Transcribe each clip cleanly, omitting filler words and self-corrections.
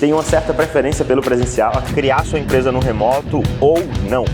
Tem uma certa preferência pelo presencial, a criar sua empresa no remoto ou não.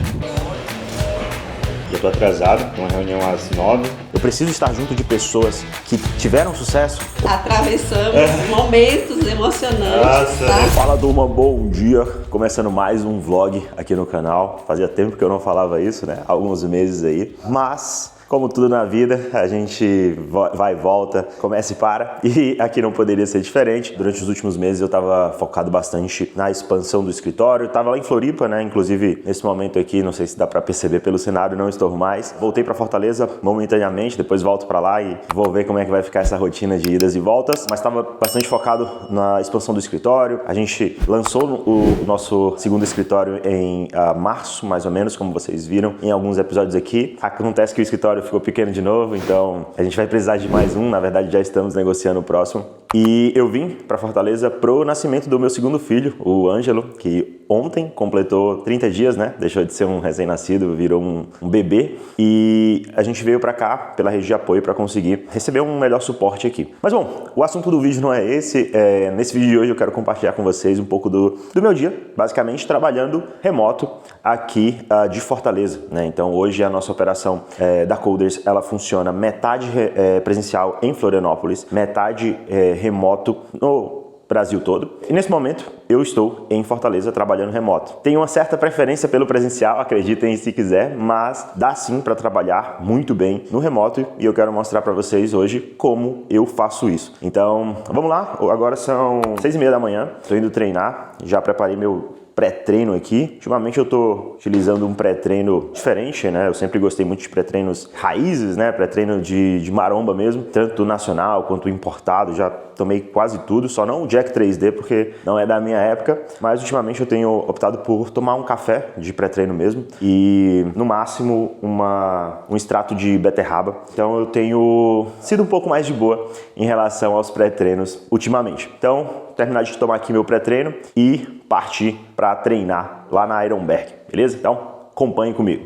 Eu tô atrasado, uma reunião às 9. Eu preciso estar junto de pessoas que tiveram sucesso. Atravessamos momentos emocionantes, tá? Fala turma, bom dia. Começando mais um vlog aqui no canal. Fazia tempo que eu não falava isso, né? Alguns meses aí. Mas, como tudo na vida, a gente vai e volta, começa e para. E aqui não poderia ser diferente. Durante os últimos meses eu estava focado bastante na expansão do escritório. Estava lá em Floripa, né? Inclusive, nesse momento aqui, não sei se dá para perceber pelo cenário, não estou mais. Voltei para Fortaleza momentaneamente, depois volto para lá e vou ver como é que vai ficar essa rotina de idas e voltas. Mas estava bastante focado na expansão do escritório. A gente lançou o nosso segundo escritório em março, mais ou menos, como vocês viram em alguns episódios aqui. Acontece que o escritório ficou pequeno de novo, então a gente vai precisar de mais um. Na verdade, já estamos negociando o próximo. E eu vim para Fortaleza pro nascimento do meu segundo filho, o Ângelo, que ontem completou 30 dias, né? Deixou de ser um recém-nascido, virou um bebê. E a gente veio para cá, pela rede de apoio, para conseguir receber um melhor suporte aqui. Mas bom, o assunto do vídeo não é esse. Nesse vídeo de hoje eu quero compartilhar com vocês um pouco do meu dia, basicamente trabalhando remoto aqui de Fortaleza, né? Então hoje a nossa operação da Coders, ela funciona metade presencial em Florianópolis, metade remoto no Brasil todo. E nesse momento eu estou em Fortaleza trabalhando remoto. Tenho uma certa preferência pelo presencial, acreditem se quiser, mas dá sim para trabalhar muito bem no remoto e eu quero mostrar para vocês hoje como eu faço isso. Então, vamos lá. Agora são 6h30 da manhã. Estou indo treinar. Já preparei meu pré-treino aqui. Ultimamente eu tô utilizando um pré-treino diferente, né? Eu sempre gostei muito de pré-treinos raízes, né? Pré-treino de maromba mesmo, tanto nacional quanto importado. Já tomei quase tudo, só não o Jack 3D porque não é da minha época, mas ultimamente eu tenho optado por tomar um café de pré-treino mesmo e no máximo um extrato de beterraba. Então eu tenho sido um pouco mais de boa em relação aos pré-treinos ultimamente. Então, terminar de tomar aqui meu pré-treino e partir para treinar lá na Ironberg, beleza? Então, acompanhe comigo.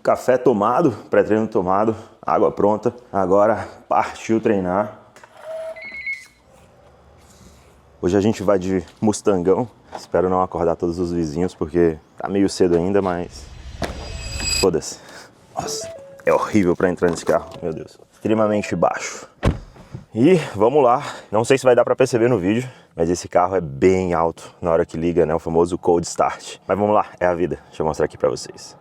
Café tomado, pré-treino tomado, água pronta. Agora partiu treinar. Hoje a gente vai de Mustangão. Espero não acordar todos os vizinhos porque tá meio cedo ainda, mas foda-se. Nossa, é horrível para entrar nesse carro, meu Deus. Extremamente baixo. E vamos lá, não sei se vai dar para perceber no vídeo, mas esse carro é bem alto na hora que liga, né? O famoso cold start. Mas vamos lá, é a vida. Deixa eu mostrar aqui para vocês.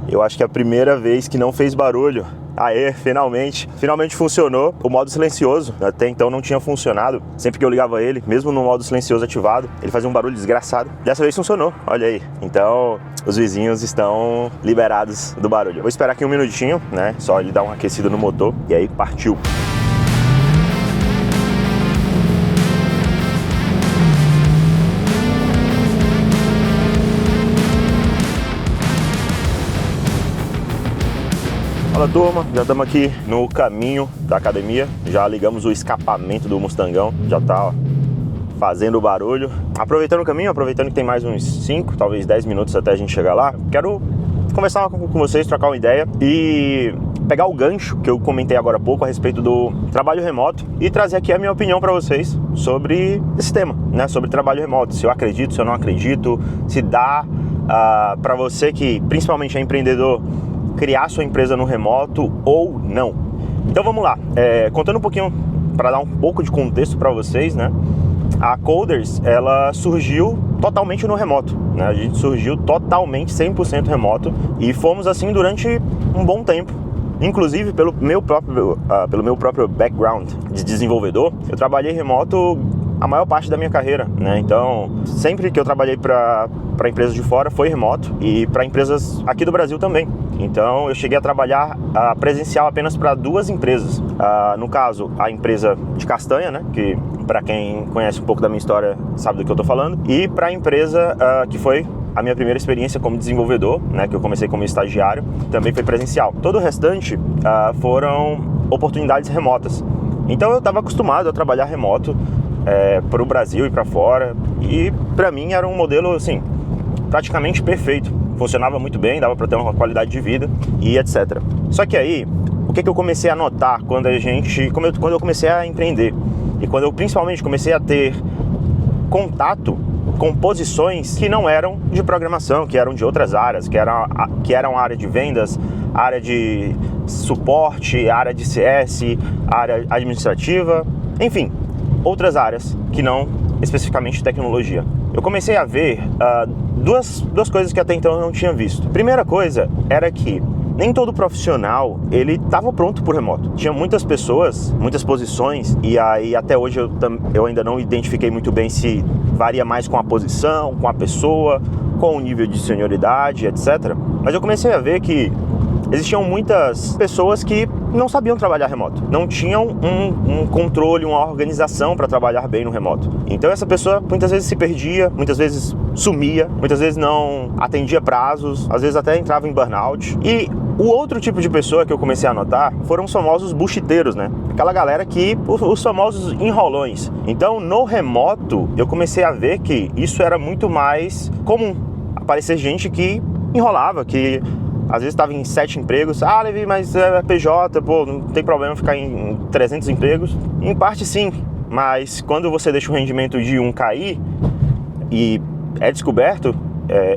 Eu acho que é a primeira vez que não fez barulho. Aê, finalmente funcionou o modo silencioso. Até então não tinha funcionado. Sempre que eu ligava ele, mesmo no modo silencioso ativado, ele fazia um barulho desgraçado. Dessa vez funcionou, olha aí. Então os vizinhos estão liberados do barulho. Vou esperar aqui um minutinho, né? Só ele dar uma aquecida no motor e aí partiu. Fala turma, já estamos aqui no caminho da academia, já ligamos o escapamento do Mustangão, já tá fazendo barulho. Aproveitando o caminho, aproveitando que tem mais uns 5, talvez 10 minutos até a gente chegar lá, quero conversar com vocês, trocar uma ideia e pegar o gancho que eu comentei agora há pouco a respeito do trabalho remoto e trazer aqui a minha opinião para vocês sobre esse tema, né? Sobre trabalho remoto, se eu acredito, se eu não acredito, se dá para você que principalmente é empreendedor criar sua empresa no remoto ou não. Então vamos lá, contando um pouquinho para dar um pouco de contexto para vocês, né? A Coders, ela surgiu totalmente no remoto, né? A gente surgiu totalmente 100% remoto e fomos assim durante um bom tempo. Inclusive pelo meu próprio background de desenvolvedor, eu trabalhei remoto a maior parte da minha carreira, né? Então, sempre que eu trabalhei para empresas de fora foi remoto e para empresas aqui do Brasil também. Então, eu cheguei a trabalhar presencial apenas para 2 empresas. No caso, a empresa de castanha, né? Que para quem conhece um pouco da minha história sabe do que eu tô falando. E para a empresa que foi a minha primeira experiência como desenvolvedor, né? Que eu comecei como estagiário, também foi presencial. Todo o restante foram oportunidades remotas. Então, eu estava acostumado a trabalhar remoto para o Brasil e para fora, e para mim era um modelo assim praticamente perfeito, funcionava muito bem, dava para ter uma qualidade de vida e etc. Só que aí, o que eu comecei a notar quando eu comecei a empreender e quando eu principalmente comecei a ter contato com posições que não eram de programação, que eram de outras áreas, que eram área de vendas, área de suporte, área de CS, área administrativa, enfim, outras áreas que não especificamente tecnologia. Eu comecei a ver duas coisas que até então eu não tinha visto. Primeira coisa era que nem todo profissional, ele estava pronto para o remoto. Tinha muitas pessoas, muitas posições, e aí até hoje eu ainda não identifiquei muito bem se varia mais com a posição, com a pessoa, com o nível de senioridade, etc. Mas eu comecei a ver que existiam muitas pessoas que não sabiam trabalhar remoto, não tinham um controle, uma organização para trabalhar bem no remoto. Então essa pessoa muitas vezes se perdia, muitas vezes sumia, muitas vezes não atendia prazos, às vezes até entrava em burnout. E o outro tipo de pessoa que eu comecei a notar foram os famosos buchiteiros, né? Aquela galera os famosos enrolões. Então no remoto eu comecei a ver que isso era muito mais comum, aparecer gente que enrolava, que às vezes estava em 7 empregos. Ah, Levi, mas é PJ, pô, não tem problema ficar em 300 empregos. Em parte sim, mas quando você deixa o rendimento de um cair e é descoberto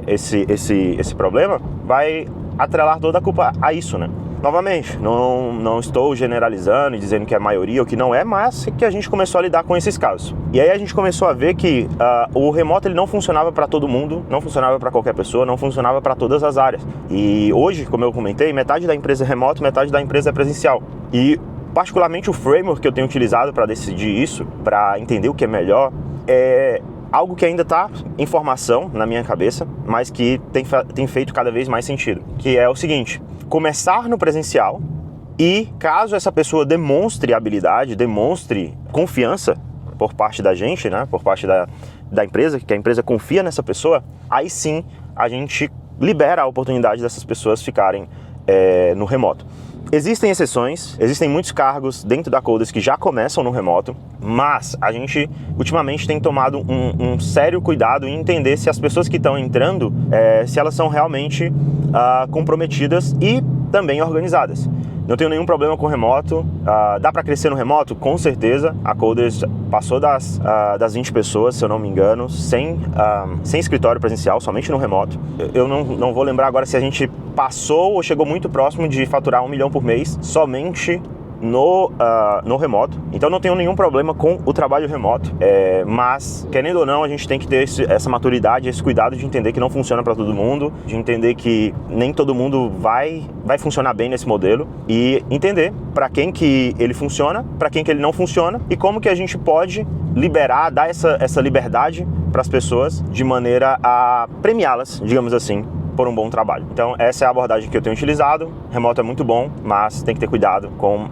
esse problema, vai atrelar toda a culpa a isso, né? Novamente, não estou generalizando e dizendo que é a maioria ou que não é, mas que a gente começou a lidar com esses casos. E aí a gente começou a ver que o remoto ele não funcionava para todo mundo, não funcionava para qualquer pessoa, não funcionava para todas as áreas. E hoje, como eu comentei, metade da empresa é remoto, metade da empresa é presencial. E particularmente o framework que eu tenho utilizado para decidir isso, para entender o que é melhor, é algo que ainda está em formação na minha cabeça, mas que tem feito cada vez mais sentido. Que é o seguinte: começar no presencial e, caso essa pessoa demonstre habilidade, demonstre confiança por parte da gente, né, por parte da empresa, que a empresa confia nessa pessoa, aí sim a gente libera a oportunidade dessas pessoas ficarem no remoto. Existem exceções, existem muitos cargos dentro da Coders que já começam no remoto, mas a gente ultimamente tem tomado um sério cuidado em entender se as pessoas que estão entrando, se elas são realmente comprometidas e também organizadas. Não tenho nenhum problema com o remoto, dá para crescer no remoto? Com certeza. A Coders passou das 20 pessoas, se eu não me engano, sem escritório presencial, somente no remoto. Eu não vou lembrar agora se a gente passou ou chegou muito próximo de faturar 1 milhão por mês, somente no remoto. Então não tenho nenhum problema com o trabalho remoto, mas querendo ou não a gente tem que ter essa maturidade, esse cuidado de entender que não funciona para todo mundo, de entender que nem todo mundo vai funcionar bem nesse modelo e entender para quem que ele funciona, para quem que ele não funciona e como que a gente pode liberar, dar essa liberdade para as pessoas de maneira a premiá-las, digamos assim, por um bom trabalho. Então essa é a abordagem que eu tenho utilizado. Remoto é muito bom, mas tem que ter cuidado com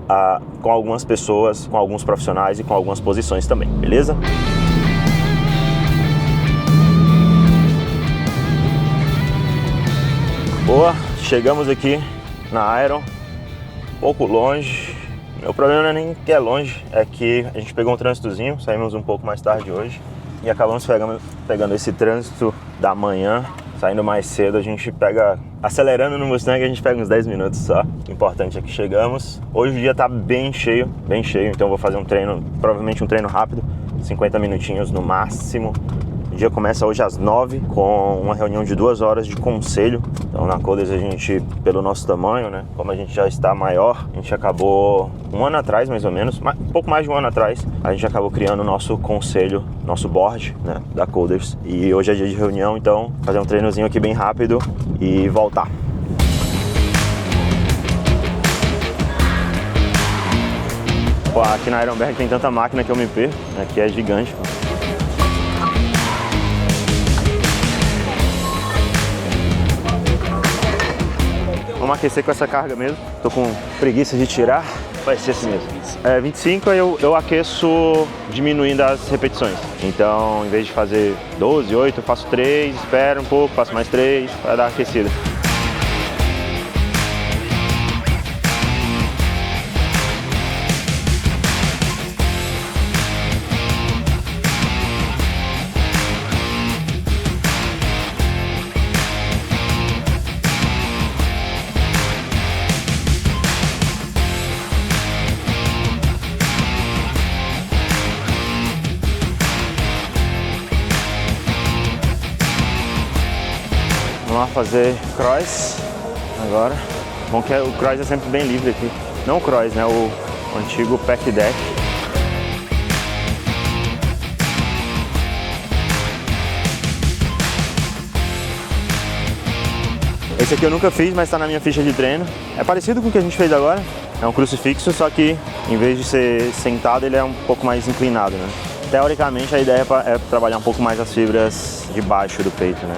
algumas pessoas, com alguns profissionais e com algumas posições também, beleza? Boa, chegamos aqui na Iron, um pouco longe. Meu problema não é nem que é longe, é que a gente pegou um trânsitozinho, saímos um pouco mais tarde hoje e acabamos pegando esse trânsito da manhã. Saindo mais cedo, a gente acelerando no Mustang, a gente pega uns 10 minutos só. O importante é que chegamos. Hoje o dia tá bem cheio, então eu vou fazer um treino, provavelmente um treino rápido, 50 minutinhos no máximo. O dia começa hoje às 9 com uma reunião de 2 horas de conselho. Então na Coders a gente, pelo nosso tamanho, né, como a gente já está maior, a gente acabou um ano atrás mais ou menos, um pouco mais de um ano atrás, a gente acabou criando o nosso conselho, nosso board, né, da Coders. E hoje é dia de reunião, então fazer um treinozinho aqui bem rápido e voltar. Pô, aqui na Ironberg tem tanta máquina que eu me perco, aqui é gigante, pô. Vamos aquecer com essa carga mesmo. Tô com preguiça de tirar. Vai ser assim mesmo. 25 eu aqueço diminuindo as repetições. Então, em vez de fazer 12, 8, eu faço 3, espero um pouco, faço mais 3 para dar uma aquecida. fazer cross agora. Bom que o cross é sempre bem livre aqui. Não o cross, né? O antigo pack deck. Esse aqui eu nunca fiz, mas está na minha ficha de treino. É parecido com o que a gente fez agora. É um crucifixo, só que em vez de ser sentado, ele é um pouco mais inclinado, né? Teoricamente, a ideia é trabalhar um pouco mais as fibras de baixo do peito, né?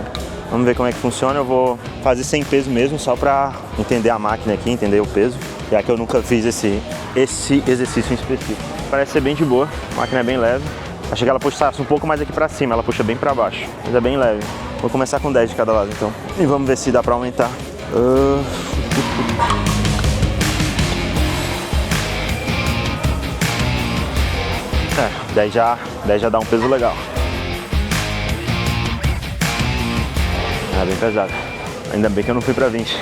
Vamos ver como é que funciona. Eu vou fazer sem peso mesmo, só para entender a máquina aqui, entender o peso, já que eu nunca fiz esse exercício em específico. Parece ser bem de boa, a máquina é bem leve. Achei que ela puxasse um pouco mais aqui para cima, ela puxa bem para baixo, mas é bem leve. Vou começar com 10 de cada lado, então. E vamos ver se dá para aumentar. 10 já dá um peso legal. É bem pesado. Ainda bem que eu não fui pra 20.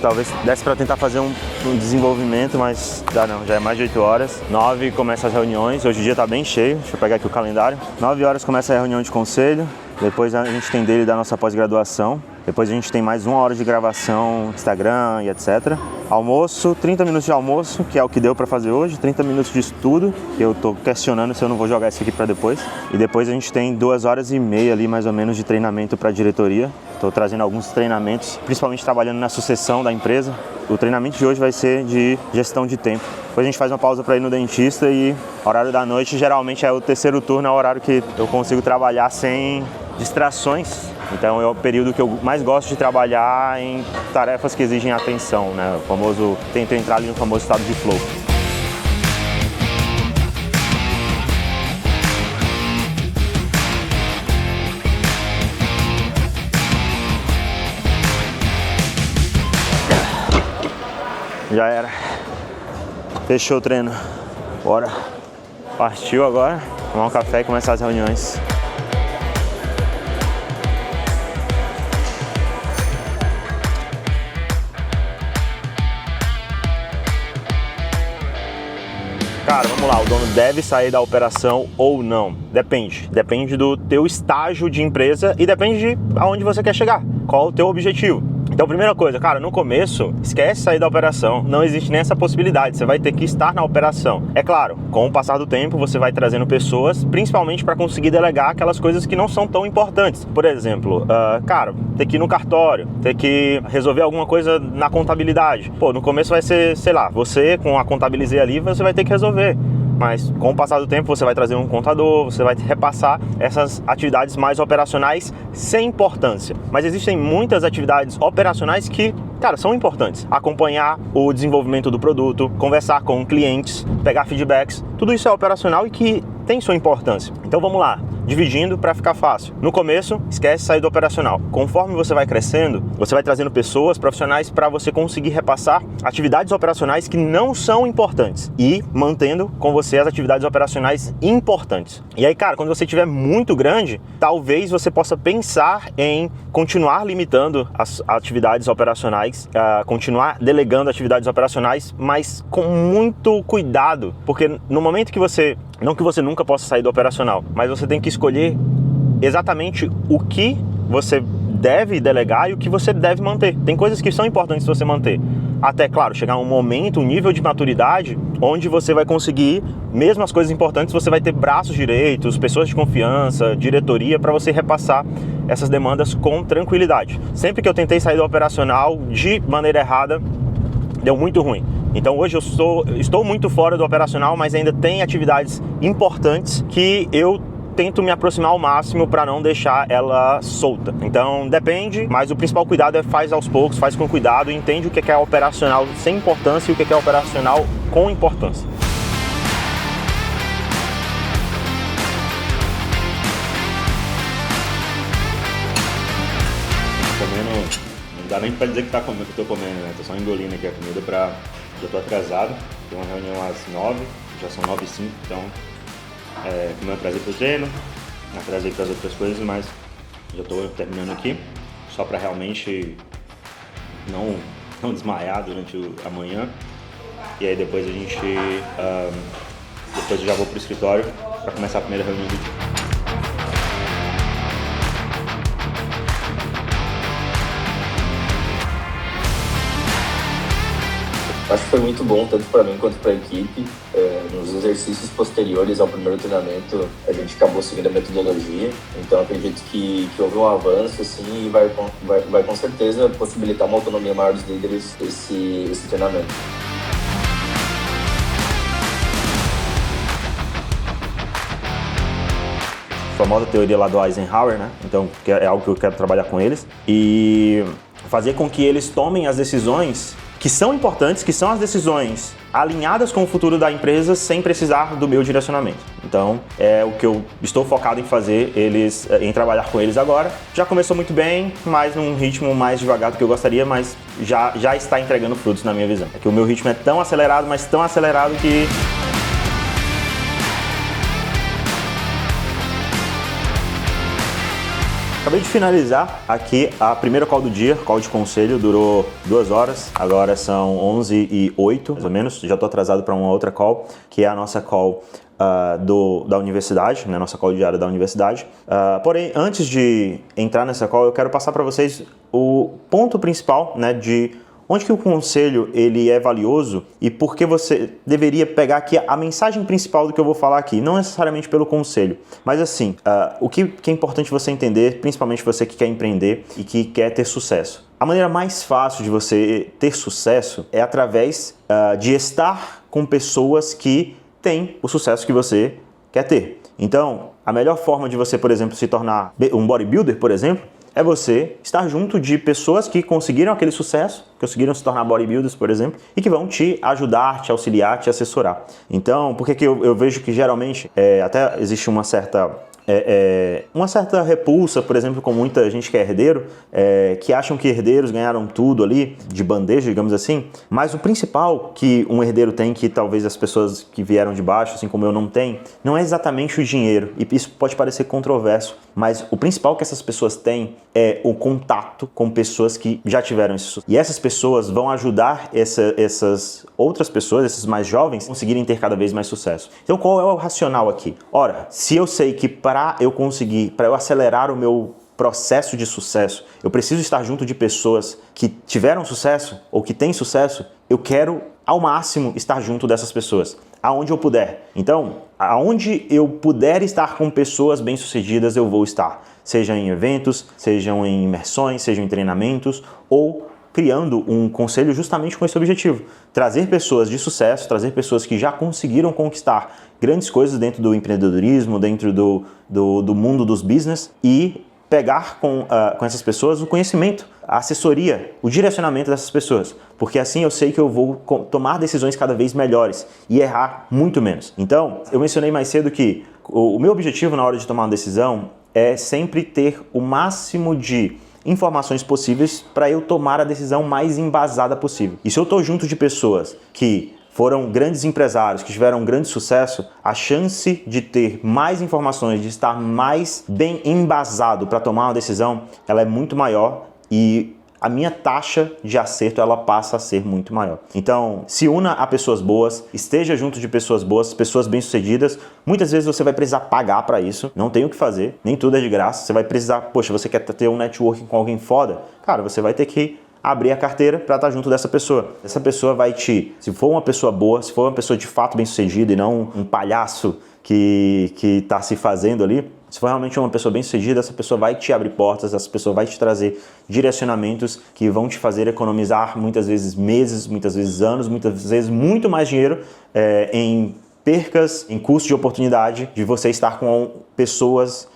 Talvez desse pra tentar fazer um desenvolvimento, mas dá não, já é mais de 8 horas. 9 começa as reuniões, hoje o dia tá bem cheio, deixa eu pegar aqui o calendário. 9 horas começa a reunião de conselho, depois a gente tem dele da nossa pós-graduação. Depois a gente tem mais 1 hora de gravação, Instagram e etc. Almoço, 30 minutos de almoço, que é o que deu para fazer hoje. 30 minutos de estudo, que eu tô questionando se eu não vou jogar isso aqui para depois. E depois a gente tem 2 horas e meia ali, mais ou menos, de treinamento para a diretoria. Estou trazendo alguns treinamentos, principalmente trabalhando na sucessão da empresa. O treinamento de hoje vai ser de gestão de tempo. Depois a gente faz uma pausa para ir no dentista e horário da noite geralmente é o terceiro turno, é o horário que eu consigo trabalhar sem distrações. Então é o período que eu mais gosto de trabalhar em tarefas que exigem atenção, né? O famoso, tento entrar ali no famoso estado de flow. Já era. Fechou o treino. Bora. Partiu agora. Tomar um café e começar as reuniões. Cara, vamos lá, o dono deve sair da operação ou não? Depende. Depende do teu estágio de empresa e depende de aonde você quer chegar. Qual o teu objetivo? Então, primeira coisa, cara, no começo, esquece sair da operação. Não existe nem essa possibilidade. Você vai ter que estar na operação. É claro, com o passar do tempo, você vai trazendo pessoas, principalmente para conseguir delegar aquelas coisas que não são tão importantes. Por exemplo, cara, ter que ir no cartório, ter que resolver alguma coisa na contabilidade. Pô, no começo vai ser, sei lá, você com a Contabilizei ali, você vai ter que resolver. Mas com o passar do tempo você vai trazer um contador, você vai repassar essas atividades mais operacionais sem importância. Mas existem muitas atividades operacionais que, cara, são importantes. Acompanhar o desenvolvimento do produto, conversar com clientes, pegar feedbacks, tudo isso é operacional e que tem sua importância. Então vamos lá, dividindo para ficar fácil. No começo, esquece sair do operacional. Conforme você vai crescendo, você vai trazendo pessoas, profissionais para você conseguir repassar atividades operacionais que não são importantes e mantendo com você as atividades operacionais importantes. E aí, cara, quando você estiver muito grande, talvez você possa pensar em continuar limitando as atividades operacionais, continuar delegando atividades operacionais, mas com muito cuidado, porque no momento que você, não que você nunca possa sair do operacional, mas você tem que escolher exatamente o que você deve delegar e o que você deve manter. Tem coisas que são importantes você manter. Até, claro, chegar um momento, um nível de maturidade onde você vai conseguir, mesmo as coisas importantes, você vai ter braços direitos, pessoas de confiança, diretoria, para você repassar essas demandas com tranquilidade. Sempre que eu tentei sair do operacional de maneira errada, deu muito ruim. Então hoje eu estou muito fora do operacional, mas ainda tem atividades importantes que eu tento me aproximar ao máximo para não deixar ela solta. Então depende, mas o principal cuidado é faz aos poucos, faz com cuidado e entende o que é operacional sem importância e o que é operacional com importância. Não dá nem pra dizer que tá comendo, que eu tô comendo, né? Tô só engolindo aqui a comida pra... Já tô atrasado, tem uma reunião às 9, já são 9h05, então... como eu atrasei pro treino, atrasei pras outras coisas, mas já tô terminando aqui, só pra realmente não desmaiar durante a manhã. E aí depois a gente... depois eu já vou pro escritório pra começar a primeira reunião do dia. Acho que foi muito bom, tanto para mim quanto para a equipe. Nos exercícios posteriores ao primeiro treinamento, a gente acabou seguindo a metodologia. Então, acredito que houve um avanço, assim, e vai com certeza possibilitar uma autonomia maior dos líderes esse treinamento. A famosa teoria lá do Eisenhower, né? Então, que é algo que eu quero trabalhar com eles e fazer com que eles tomem as decisões que são importantes, que são as decisões alinhadas com o futuro da empresa sem precisar do meu direcionamento. Então, é o que eu estou focado em fazer, em trabalhar com eles agora. Já começou muito bem, mas num ritmo mais devagar do que eu gostaria, mas já está entregando frutos na minha visão. É que o meu ritmo é tão acelerado, mas tão acelerado que... Acabei de finalizar aqui a primeira call do dia, call de conselho, durou 2 horas, agora são 11h08, mais ou menos, já estou atrasado para uma outra call, que é a nossa call da universidade, né, nossa call diária da universidade. Porém, antes de entrar nessa call, eu quero passar para vocês o ponto principal, né, de onde que o conselho ele é valioso e por que você deveria pegar aqui a mensagem principal do que eu vou falar aqui, não necessariamente pelo conselho, mas assim, o que é importante você entender, principalmente você que quer empreender e que quer ter sucesso. A maneira mais fácil de você ter sucesso é através de estar com pessoas que têm o sucesso que você quer ter. Então, a melhor forma de você, por exemplo, se tornar um bodybuilder, por exemplo, é você estar junto de pessoas que conseguiram aquele sucesso, que conseguiram se tornar bodybuilders, por exemplo, e que vão te ajudar, te auxiliar, te assessorar. Então, por que eu vejo que geralmente até existe uma certa repulsa, por exemplo, com muita gente que é herdeiro, que acham que herdeiros ganharam tudo ali, de bandeja, digamos assim, mas o principal que um herdeiro tem, que talvez as pessoas que vieram de baixo, assim como eu, não tem, não é exatamente o dinheiro, e isso pode parecer controverso, mas o principal que essas pessoas têm é o contato com pessoas que já tiveram esse sucesso. E essas pessoas vão ajudar essas outras pessoas, esses mais jovens, a conseguirem ter cada vez mais sucesso. Então, qual é o racional aqui? Ora, se eu sei que para eu acelerar o meu processo de sucesso, eu preciso estar junto de pessoas que tiveram sucesso ou que têm sucesso, eu quero ao máximo estar junto dessas pessoas, aonde eu puder. Então, aonde eu puder estar com pessoas bem-sucedidas, eu vou estar. Seja em eventos, sejam em imersões, sejam em treinamentos ou criando um conselho justamente com esse objetivo. Trazer pessoas de sucesso, trazer pessoas que já conseguiram conquistar grandes coisas dentro do empreendedorismo, dentro do mundo dos business e pegar com essas pessoas o conhecimento, a assessoria, o direcionamento dessas pessoas. Porque assim eu sei que eu vou tomar decisões cada vez melhores e errar muito menos. Então, eu mencionei mais cedo que o meu objetivo na hora de tomar uma decisão é sempre ter o máximo de informações possíveis para eu tomar a decisão mais embasada possível. E se eu estou junto de pessoas que foram grandes empresários, que tiveram grande sucesso, a chance de ter mais informações, de estar mais bem embasado para tomar uma decisão, ela é muito maior e a minha taxa de acerto ela passa a ser muito maior. Então, se una a pessoas boas, esteja junto de pessoas boas, pessoas bem-sucedidas. Muitas vezes você vai precisar pagar para isso, não tem o que fazer, nem tudo é de graça. Você vai precisar, poxa, você quer ter um networking com alguém foda? Cara, você vai ter que abrir a carteira para estar junto dessa pessoa. Essa pessoa vai se for uma pessoa boa, se for uma pessoa de fato bem-sucedida e não um palhaço que está se fazendo ali, se for realmente uma pessoa bem-sucedida, essa pessoa vai te abrir portas, essa pessoa vai te trazer direcionamentos que vão te fazer economizar muitas vezes meses, muitas vezes anos, muitas vezes muito mais dinheiro em percas, em custo de oportunidade de você estar com pessoas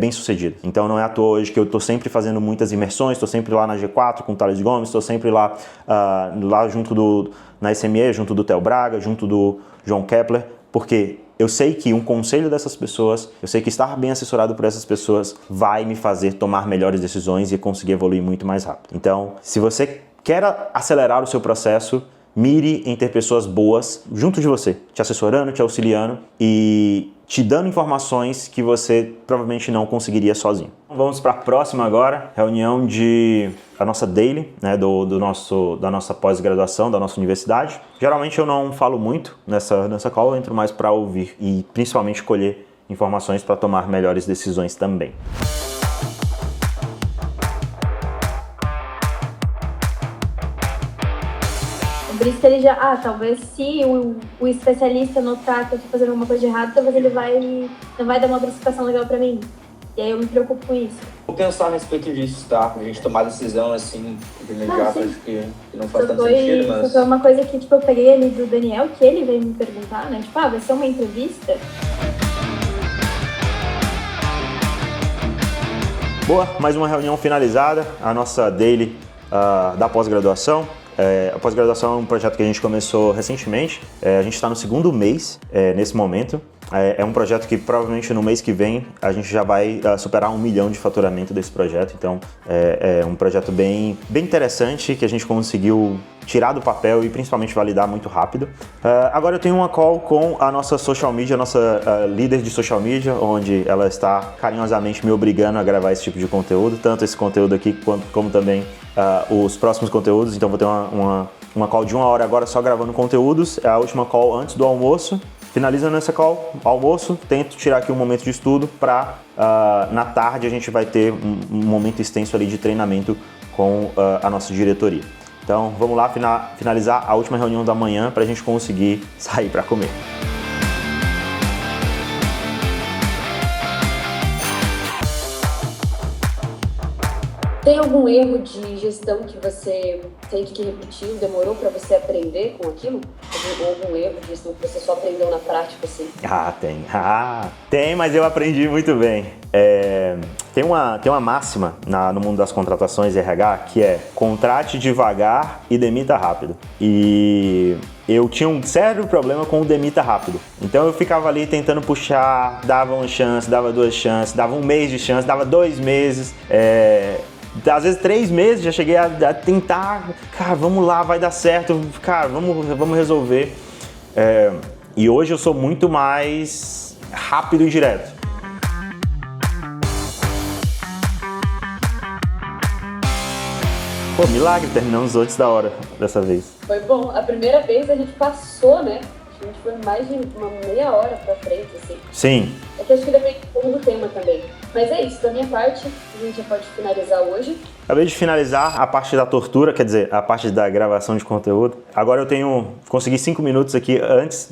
bem-sucedidas. Então não é à toa hoje que eu estou sempre fazendo muitas imersões, estou sempre lá na G4 com o Thales Gomes, estou sempre lá junto na SME, junto do Theo Braga, junto do João Kepler, porque eu sei que um conselho dessas pessoas, eu sei que estar bem assessorado por essas pessoas vai me fazer tomar melhores decisões e conseguir evoluir muito mais rápido. Então, se você quer acelerar o seu processo, mire em ter pessoas boas junto de você, te assessorando, te auxiliando e te dando informações que você provavelmente não conseguiria sozinho. Vamos para a próxima agora, reunião da nossa daily, né, da nossa pós-graduação, da nossa universidade. Geralmente eu não falo muito nessa call, eu entro mais para ouvir e principalmente colher informações para tomar melhores decisões também. brista ele já, talvez se o especialista notar que eu tô fazendo alguma coisa de errado, talvez ele não vai dar uma precificação legal pra mim. E aí eu me preocupo com isso. Vou pensar a respeito disso, tá? A gente tomar decisão assim, de imediato, acho que não faz tanto Foi sentido, mas... Isso foi uma coisa que, tipo, eu peguei ali do Daniel, que ele veio me perguntar, né? Tipo, vai ser uma entrevista? Boa, mais uma reunião finalizada, a nossa daily da pós-graduação. A pós-graduação é um projeto que a gente começou recentemente, a gente está no segundo mês nesse momento. É um projeto que provavelmente no mês que vem a gente já vai superar 1 milhão de faturamento desse projeto, então é um projeto bem interessante que a gente conseguiu tirar do papel e principalmente validar muito rápido. Agora eu tenho uma call com a nossa social media, a nossa líder de social media, onde ela está carinhosamente me obrigando a gravar esse tipo de conteúdo, tanto esse conteúdo aqui como também os próximos conteúdos. Então vou ter uma call de 1 hora agora só gravando conteúdos, é a última call antes do almoço. Finalizando essa call, almoço, tento tirar aqui um momento de estudo para na tarde a gente vai ter um momento extenso ali de treinamento com a nossa diretoria. Então vamos lá finalizar a última reunião da manhã para a gente conseguir sair para comer. Tem algum erro de gestão que você teve que repetir, demorou para você aprender com aquilo? Ou algum erro de gestão que você só aprendeu na prática, assim? Tem, mas eu aprendi muito bem. Tem uma máxima no mundo das contratações RH que é: contrate devagar e demita rápido. E eu tinha um sério problema com o demita rápido. Então eu ficava ali tentando puxar, dava uma chance, dava 2 chances, dava 1 mês de chance, dava 2 meses. Às vezes 3 meses, já cheguei a tentar, cara, vamos lá, vai dar certo, cara, vamos resolver. E hoje eu sou muito mais rápido e direto. Pô, milagre, terminamos antes da hora dessa vez. Foi bom, a primeira vez a gente passou, né? A gente foi mais de uma meia hora pra frente, assim. Sim. É que acho que depende um pouco do tema também. Mas é isso, da minha parte, a gente já pode finalizar hoje. Acabei de finalizar a parte da tortura, quer dizer, a parte da gravação de conteúdo. Agora eu consegui 5 minutos aqui antes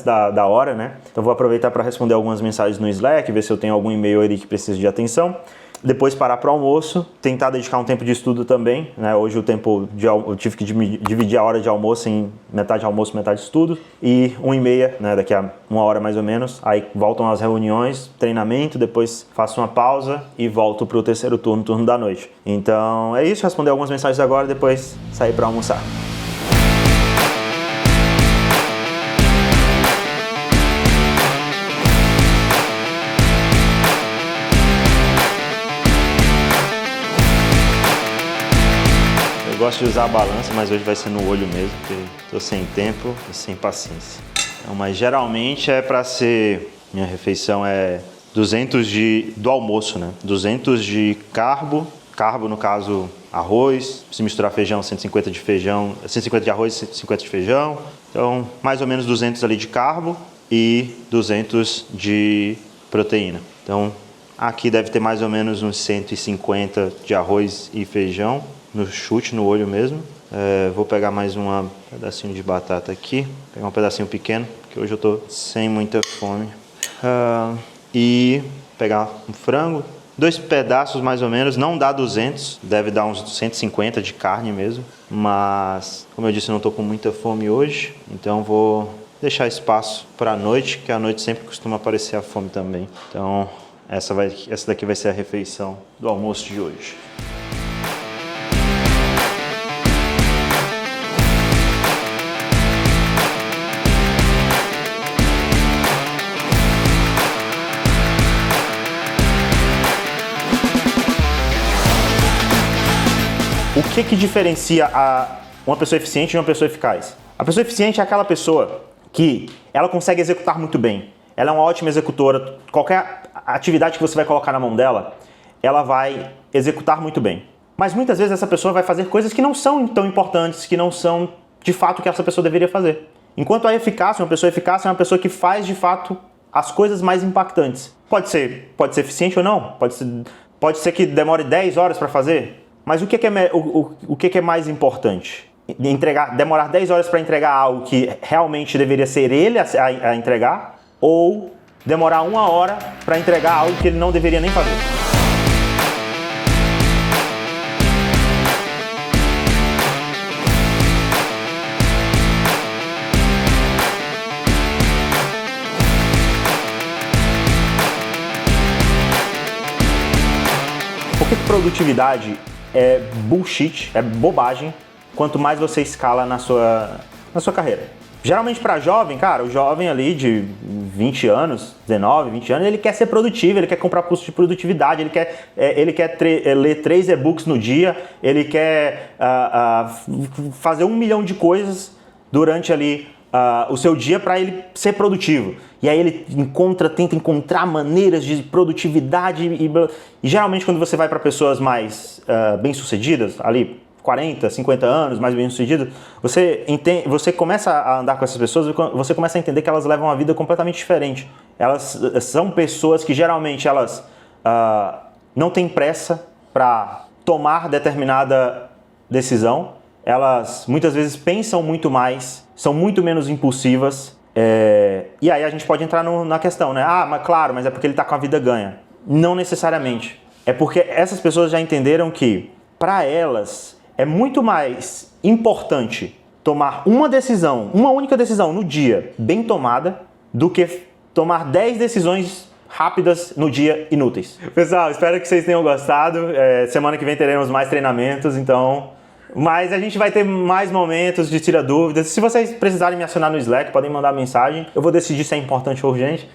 da hora, né? Então vou aproveitar para responder algumas mensagens no Slack, ver se eu tenho algum e-mail ali que precisa de atenção. Depois parar para o almoço, tentar dedicar um tempo de estudo também, né? Hoje eu tive que dividir a hora de almoço em metade almoço, metade estudo, e 1h30, né? Daqui a 1 hora mais ou menos, aí voltam as reuniões, treinamento, depois faço uma pausa e volto para o terceiro turno da noite. Então é isso, responder algumas mensagens agora, depois sair para almoçar. Eu gosto de usar a balança, mas hoje vai ser no olho mesmo, porque estou sem tempo e sem paciência. Então, mas geralmente é para ser... Minha refeição é 200 do almoço, né? 200 de carbo, no caso arroz, se misturar feijão, 150 de feijão, 150 de arroz, 150 de feijão. Então, mais ou menos 200 ali de carbo e 200 de proteína. Então, aqui deve ter mais ou menos uns 150 de arroz e feijão. No chute, no olho mesmo. Vou pegar mais um pedacinho de batata aqui. Pegar um pedacinho pequeno, porque hoje eu tô sem muita fome. E pegar um frango. 2 pedaços mais ou menos, não dá 200, deve dar uns 150 de carne mesmo. Mas, como eu disse, eu não tô com muita fome hoje. Então vou deixar espaço para a noite, que à noite sempre costuma aparecer a fome também. Então essa daqui vai ser a refeição do almoço de hoje. O que diferencia uma pessoa eficiente de uma pessoa eficaz? A pessoa eficiente é aquela pessoa que ela consegue executar muito bem. Ela é uma ótima executora. Qualquer atividade que você vai colocar na mão dela, ela vai executar muito bem. Mas muitas vezes essa pessoa vai fazer coisas que não são tão importantes, que não são de fato o que essa pessoa deveria fazer. Enquanto a eficácia, uma pessoa eficaz é uma pessoa que faz de fato as coisas mais impactantes. Pode ser eficiente ou não, pode ser que demore 10 horas para fazer. Mas o que é mais importante? demorar 10 horas para entregar algo que realmente deveria ser ele a entregar, ou demorar 1 hora para entregar algo que ele não deveria nem fazer. Porque produtividade é bullshit, é bobagem, quanto mais você escala na sua carreira. Geralmente para jovem, cara, o jovem ali de 20 anos, 19, 20 anos, ele quer ser produtivo, ele quer comprar curso de produtividade, ele quer ler 3 e-books no dia, ele quer fazer 1 milhão de coisas durante ali o seu dia para ele ser produtivo. E aí ele tenta encontrar maneiras de produtividade e geralmente quando você vai para pessoas mais bem-sucedidas, ali 40, 50 anos, mais bem-sucedidas, você começa a andar com essas pessoas e você começa a entender que elas levam uma vida completamente diferente. Elas são pessoas que geralmente elas não têm pressa para tomar determinada decisão. Elas muitas vezes pensam muito mais, são muito menos impulsivas. E aí a gente pode entrar na questão, né? Mas claro, mas é porque ele está com a vida ganha. Não necessariamente. É porque essas pessoas já entenderam que, para elas, é muito mais importante tomar uma única decisão no dia bem tomada, do que tomar 10 decisões rápidas no dia inúteis. Pessoal, espero que vocês tenham gostado. Semana que vem teremos mais treinamentos, então... Mas a gente vai ter mais momentos de tira dúvidas. Se vocês precisarem me acionar no Slack, podem mandar mensagem. Eu vou decidir se é importante ou urgente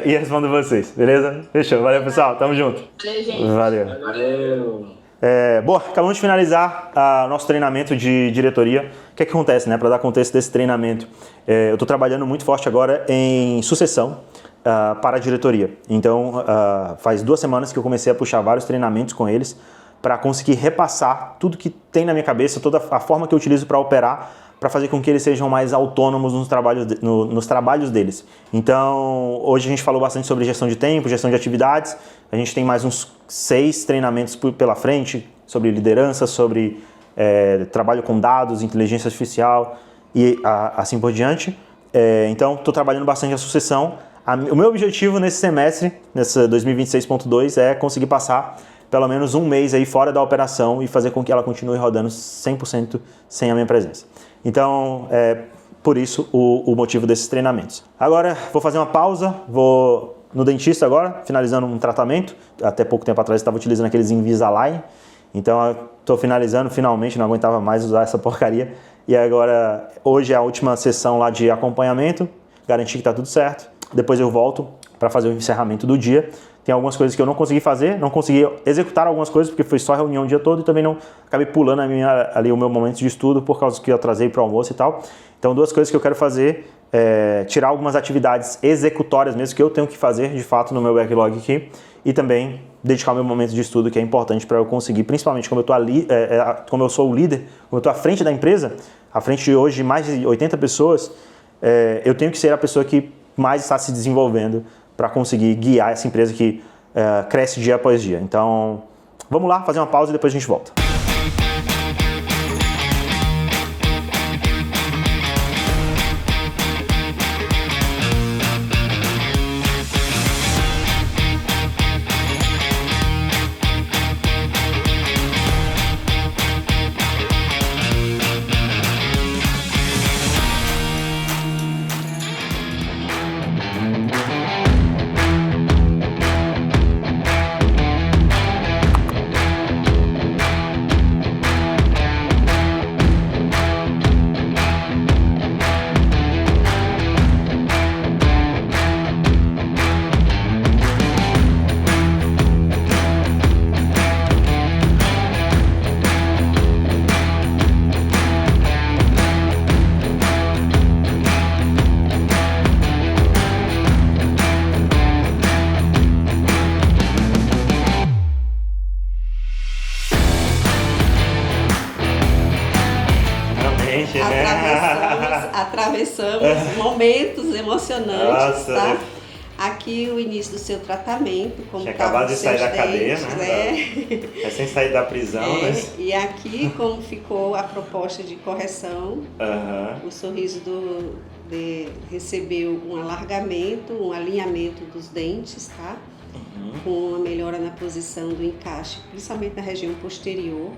e respondo vocês, beleza? Fechou. Valeu, pessoal. Tamo junto. Valeu, gente. Valeu. Bom, acabamos de finalizar nosso treinamento de diretoria. O que é que acontece, né? Para dar contexto desse treinamento, eu estou trabalhando muito forte agora em sucessão para a diretoria. Então, faz 2 semanas que eu comecei a puxar vários treinamentos com eles para conseguir repassar tudo que tem na minha cabeça, toda a forma que eu utilizo para operar, para fazer com que eles sejam mais autônomos nos trabalhos deles. Então, hoje a gente falou bastante sobre gestão de tempo, gestão de atividades. A gente tem mais uns 6 treinamentos pela frente, sobre liderança, sobre trabalho com dados, inteligência artificial e assim por diante. Então, estou trabalhando bastante a sucessão. O meu objetivo nesse semestre, nessa 2026.2, é conseguir passar pelo menos 1 mês aí fora da operação e fazer com que ela continue rodando 100% sem a minha presença. Então, por isso o motivo desses treinamentos. Agora, vou fazer uma pausa, vou no dentista agora, finalizando um tratamento. Até pouco tempo atrás eu estava utilizando aqueles Invisalign. Então, estou finalizando, finalmente, não aguentava mais usar essa porcaria. E agora, hoje é a última sessão lá de acompanhamento, garantir que está tudo certo. Depois eu volto para fazer o encerramento do dia. Tem algumas coisas que eu não consegui fazer, não consegui executar algumas coisas porque foi só reunião o dia todo e também não acabei pulando ali o meu momento de estudo por causa que eu atrasei para o almoço e tal. Então, 2 coisas que eu quero fazer é tirar algumas atividades executórias mesmo que eu tenho que fazer de fato no meu backlog aqui e também dedicar o meu momento de estudo, que é importante para eu conseguir, principalmente como eu sou o líder, como eu estou à frente da empresa, à frente de hoje de mais de 80 pessoas, eu tenho que ser a pessoa que mais está se desenvolvendo para conseguir guiar essa empresa que cresce dia após dia. Então, vamos lá, fazer uma pausa e depois a gente volta. Atravessamos momentos emocionantes, Nossa, tá? Aqui o início do seu tratamento, como Tinha estavam acabado de os sair seus da cadeia, dentes, né? Recém sair da prisão, né? E aqui como ficou a proposta de correção, Aham. o sorriso recebeu um alargamento, um alinhamento dos dentes, tá? Com uma melhora na posição do encaixe, principalmente na região posterior.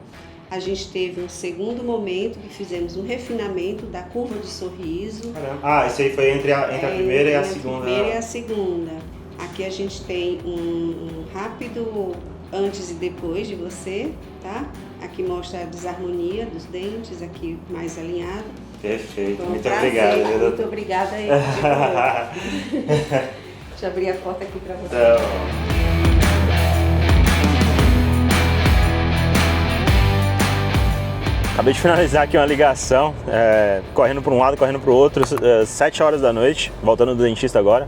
A gente teve um segundo momento que fizemos um refinamento da curva de sorriso. Caramba. Ah, isso aí foi entre a primeira e a segunda. A primeira e a segunda. Aqui a gente tem um rápido antes e depois de você, tá? Aqui mostra a desarmonia dos dentes, aqui mais alinhado. Perfeito, Foi um muito prazer. obrigado. Muito obrigada aí. Deixa eu abrir a porta aqui para você. Então... Acabei de finalizar aqui uma ligação, correndo para um lado, correndo para o outro, 7 horas da noite, voltando do dentista agora.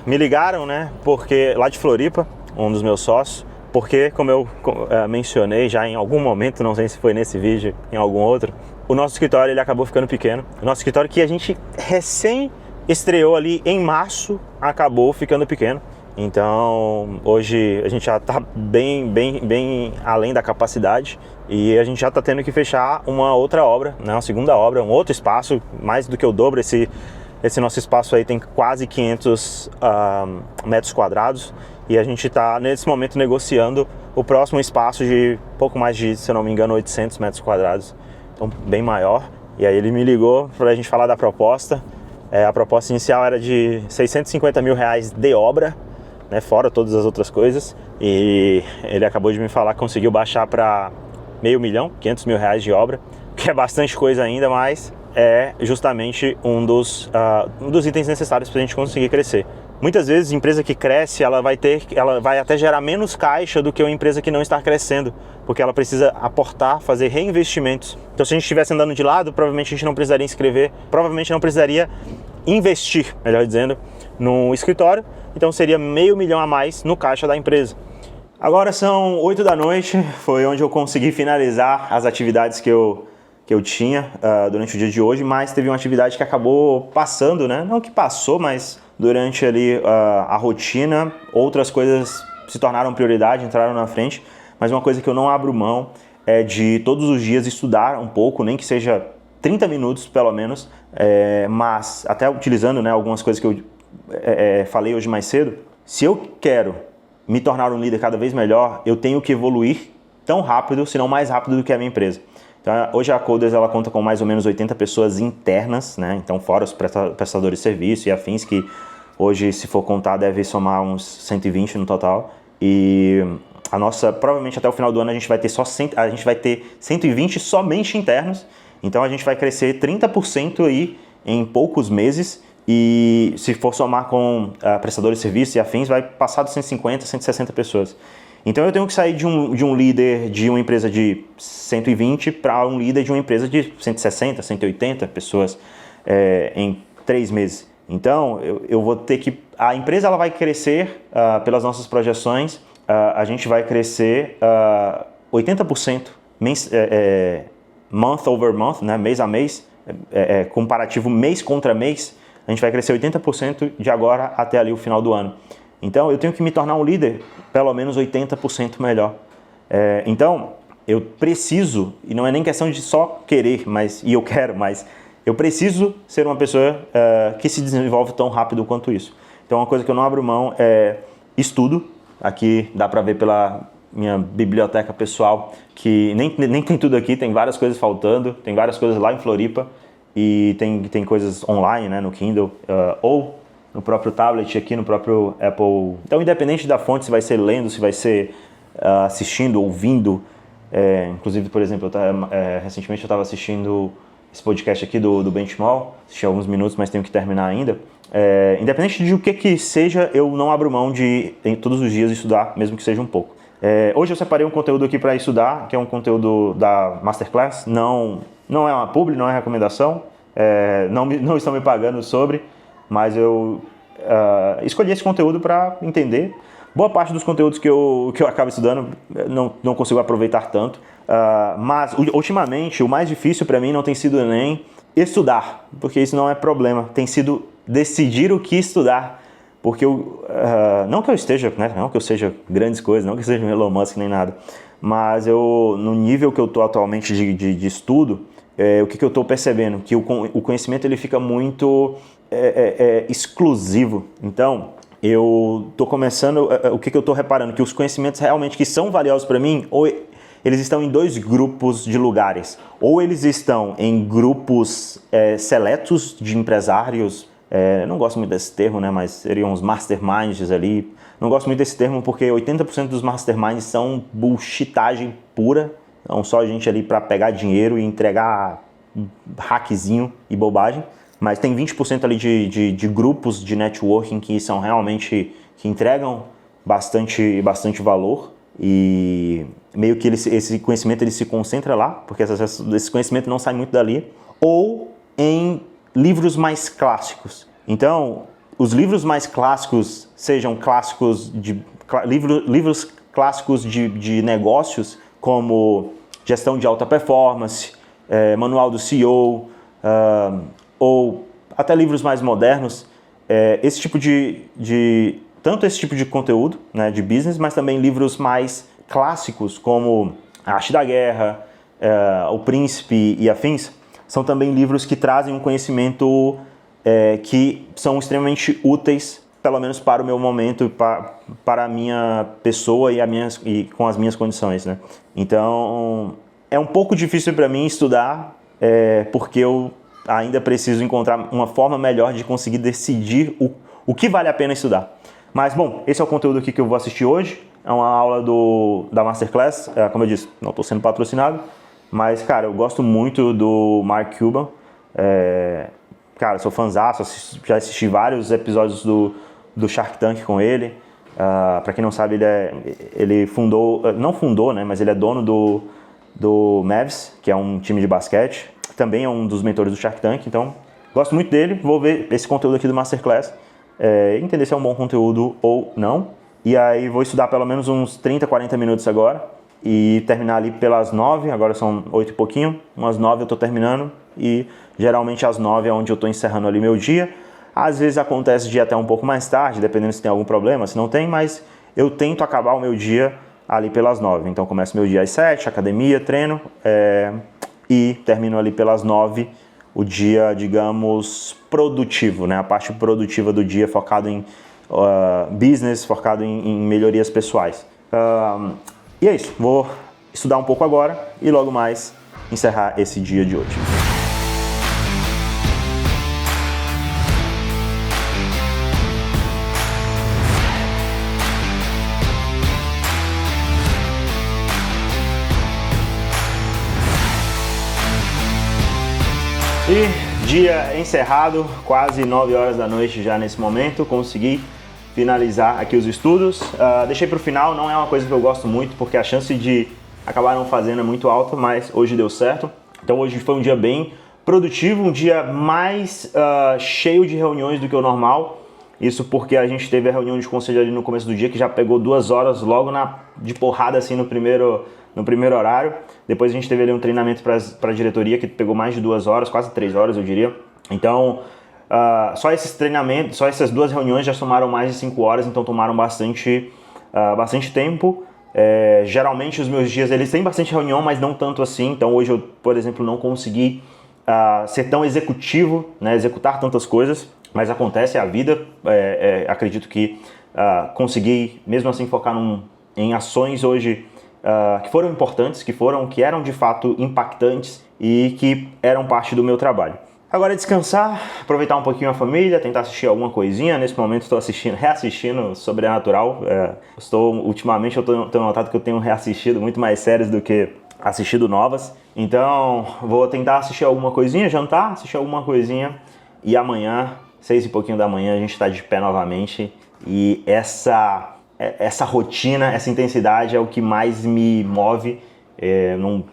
Me ligaram, né, porque lá de Floripa, um dos meus sócios, porque, como eu mencionei já em algum momento, não sei se foi nesse vídeo, em algum outro, o nosso escritório ele acabou ficando pequeno. O nosso escritório que a gente recém estreou ali em março, acabou ficando pequeno. Então, hoje a gente já está bem além da capacidade e a gente já está tendo que fechar uma outra obra, né, uma segunda obra, um outro espaço, mais do que o dobro. Esse nosso espaço aí tem quase 500 metros quadrados e a gente está, nesse momento, negociando o próximo espaço de pouco mais de, se eu não me engano, 800 metros quadrados, então bem maior. E aí ele me ligou para a gente falar da proposta. A proposta inicial era de R$650 mil de obra, né, fora todas as outras coisas, e ele acabou de me falar que conseguiu baixar para R$500 mil, R$500 mil de obra, que é bastante coisa ainda, mas é justamente um dos itens necessários para a gente conseguir crescer. Muitas vezes a empresa que cresce, ela vai até gerar menos caixa do que uma empresa que não está crescendo, porque ela precisa aportar, fazer reinvestimentos. Então, se a gente estivesse andando de lado, provavelmente a gente não precisaria inscrever, provavelmente não precisaria investir, melhor dizendo, no escritório. Então seria R$500 mil a mais no caixa da empresa. Agora são 8 da noite, foi onde eu consegui finalizar as atividades que eu tinha durante o dia de hoje, mas teve uma atividade que acabou passando, né? Não que passou, mas durante ali a rotina, outras coisas se tornaram prioridade, entraram na frente, mas uma coisa que eu não abro mão é de todos os dias estudar um pouco, nem que seja 30 minutos pelo menos, mas até utilizando, né, algumas coisas que eu falei hoje mais cedo. Se eu quero me tornar um líder cada vez melhor, eu tenho que evoluir tão rápido, se não mais rápido do que a minha empresa. Então, hoje a Coders ela conta com mais ou menos 80 pessoas internas, né? Então fora os prestadores de serviço e afins, que hoje, se for contar, deve somar uns 120 no total. E a nossa, provavelmente até o final do ano a gente vai ter 120 somente internos. Então a gente vai crescer 30% aí em poucos meses. E se for somar com prestadores de serviço e afins, vai passar de 150, 160 pessoas. Então eu tenho que sair de um líder de uma empresa de 120 para um líder de uma empresa de 160, 180 pessoas em 3 meses. Então eu vou ter que... A empresa ela vai crescer, pelas nossas projeções, a gente vai crescer 80% month over month, né, mês a mês, comparativo mês contra mês. A gente vai crescer 80% de agora até ali o final do ano. Então, eu tenho que me tornar um líder pelo menos 80% melhor. Então, eu preciso, e não é nem questão de só querer, e eu quero, mas eu preciso ser uma pessoa que se desenvolve tão rápido quanto isso. Então, uma coisa que eu não abro mão é estudo. Aqui dá para ver pela minha biblioteca pessoal que nem tem tudo aqui, tem várias coisas faltando, tem várias coisas lá em Floripa. E tem coisas online, né, no Kindle, ou no próprio tablet aqui, no próprio Apple. Então, independente da fonte, se vai ser lendo, se vai ser assistindo, ouvindo. Inclusive, por exemplo, recentemente eu estava assistindo esse podcast aqui do Benchmark, assisti alguns minutos, mas tenho que terminar ainda. Independente de o que seja, eu não abro mão de, todos os dias, estudar, mesmo que seja um pouco. Hoje eu separei um conteúdo aqui para estudar, que é um conteúdo da Masterclass. Não é uma publi, não é recomendação, não estão me pagando sobre, mas eu escolhi esse conteúdo para entender. Boa parte dos conteúdos que eu acabo estudando não consigo aproveitar tanto, mas ultimamente o mais difícil para mim não tem sido nem estudar, porque isso não é problema, tem sido decidir o que estudar, porque não que eu esteja, né, não que eu seja grandes coisas, não que eu seja um Elon Musk nem nada, mas no nível que eu estou atualmente de estudo, o que eu estou percebendo? Que o conhecimento ele fica muito exclusivo. Então, eu estou começando, o que eu estou reparando? Que os conhecimentos realmente que são valiosos para mim, ou eles estão em 2 grupos de lugares. Ou eles estão em grupos seletos de empresários, não gosto muito desse termo, né, mas seriam os masterminds ali. Não gosto muito desse termo porque 80% dos masterminds são bullshitagem pura. São só gente ali para pegar dinheiro e entregar hackzinho e bobagem. Mas tem 20% ali de grupos de networking que são realmente, que entregam bastante valor. E meio que esse conhecimento ele se concentra lá, porque esse conhecimento não sai muito dali. Ou em livros mais clássicos. Então, os livros mais clássicos, sejam clássicos livros clássicos de negócios, como Gestão de Alta Performance, Manual do CEO, ou até livros mais modernos, esse tipo tanto esse tipo de conteúdo, né, de business, mas também livros mais clássicos, como A Arte da Guerra, O Príncipe e afins, são também livros que trazem um conhecimento que são extremamente úteis, pelo menos para o meu momento, para a minha pessoa e com as minhas condições, né? Então, é um pouco difícil para mim estudar, porque eu ainda preciso encontrar uma forma melhor de conseguir decidir o que vale a pena estudar. Mas, bom, esse é o conteúdo aqui que eu vou assistir hoje. É uma aula da Masterclass. Como eu disse, não estou sendo patrocinado. Mas, cara, eu gosto muito do Mark Cuban. Cara, sou fãzaço. Já assisti vários episódios do Shark Tank com ele. Para quem não sabe, ele fundou... Não fundou, né? Mas ele é dono do Mavs, que é um time de basquete. Também é um dos mentores do Shark Tank. Então, gosto muito dele. Vou ver esse conteúdo aqui do Masterclass. Entender se é um bom conteúdo ou não. E aí vou estudar pelo menos uns 30, 40 minutos agora. E terminar ali pelas 9, agora são 8 e pouquinho. Umas 9 eu tô terminando. E geralmente às 9 é onde eu tô encerrando ali meu dia. Às vezes acontece de ir até um pouco mais tarde, dependendo se tem algum problema, se não tem. Mas eu tento acabar o meu dia ali pelas 9. Então começo meu dia às 7, academia, treino. E termino ali pelas 9. O dia, digamos, produtivo, né? A parte produtiva do dia focado em business, focado em melhorias pessoais. E é isso, vou estudar um pouco agora e logo mais encerrar esse dia de hoje. E dia encerrado, quase 9 horas da noite já nesse momento, consegui finalizar aqui os estudos. Deixei para o final, não é uma coisa que eu gosto muito, porque a chance de acabar não fazendo é muito alta, mas hoje deu certo. Então hoje foi um dia bem produtivo, um dia mais cheio de reuniões do que o normal. Isso porque a gente teve a reunião de conselho ali no começo do dia, que já pegou 2 horas logo de porrada assim no primeiro horário. Depois a gente teve ali um treinamento para a diretoria que pegou mais de 2 horas, quase 3 horas eu diria. Então, só esses treinamentos, só essas 2 reuniões já somaram mais de 5 horas, então tomaram bastante tempo. Geralmente os meus dias eles têm bastante reunião, mas não tanto assim. Então hoje eu, por exemplo, não consegui ser tão executivo, né, executar tantas coisas, mas acontece, é a vida. Acredito que consegui mesmo assim focar em ações hoje que foram importantes, que eram de fato impactantes e que eram parte do meu trabalho. Agora é descansar, aproveitar um pouquinho a família, tentar assistir alguma coisinha. Nesse momento estou reassistindo Sobrenatural. Ultimamente eu tenho notado que eu tenho reassistido muito mais séries do que assistido novas. Então vou tentar assistir alguma coisinha, jantar, assistir alguma coisinha. E amanhã, 6 e pouquinho da manhã, a gente está de pé novamente. E essa rotina, essa intensidade é o que mais me move.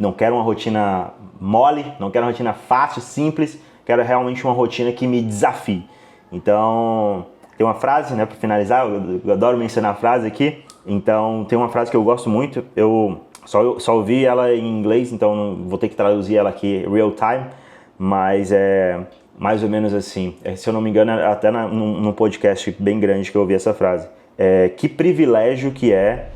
Não quero uma rotina mole, não quero uma rotina fácil, simples. Quero realmente uma rotina que me desafie. Então, tem uma frase, né, para finalizar, eu adoro mencionar a frase aqui. Então, tem uma frase que eu gosto muito, eu só ouvi ela em inglês, então não vou ter que traduzir ela aqui real time. mas é mais ou menos assim. Se eu não me engano, até num podcast bem grande que eu ouvi essa frase. Que privilégio que é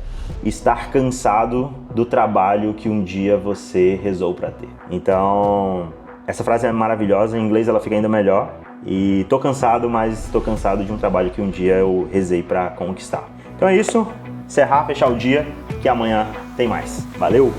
estar cansado do trabalho que um dia você rezou para ter. Então, essa frase é maravilhosa, em inglês ela fica ainda melhor. E tô cansado, mas tô cansado de um trabalho que um dia eu rezei para conquistar. Então é isso, encerrar, fechar o dia, que amanhã tem mais. Valeu!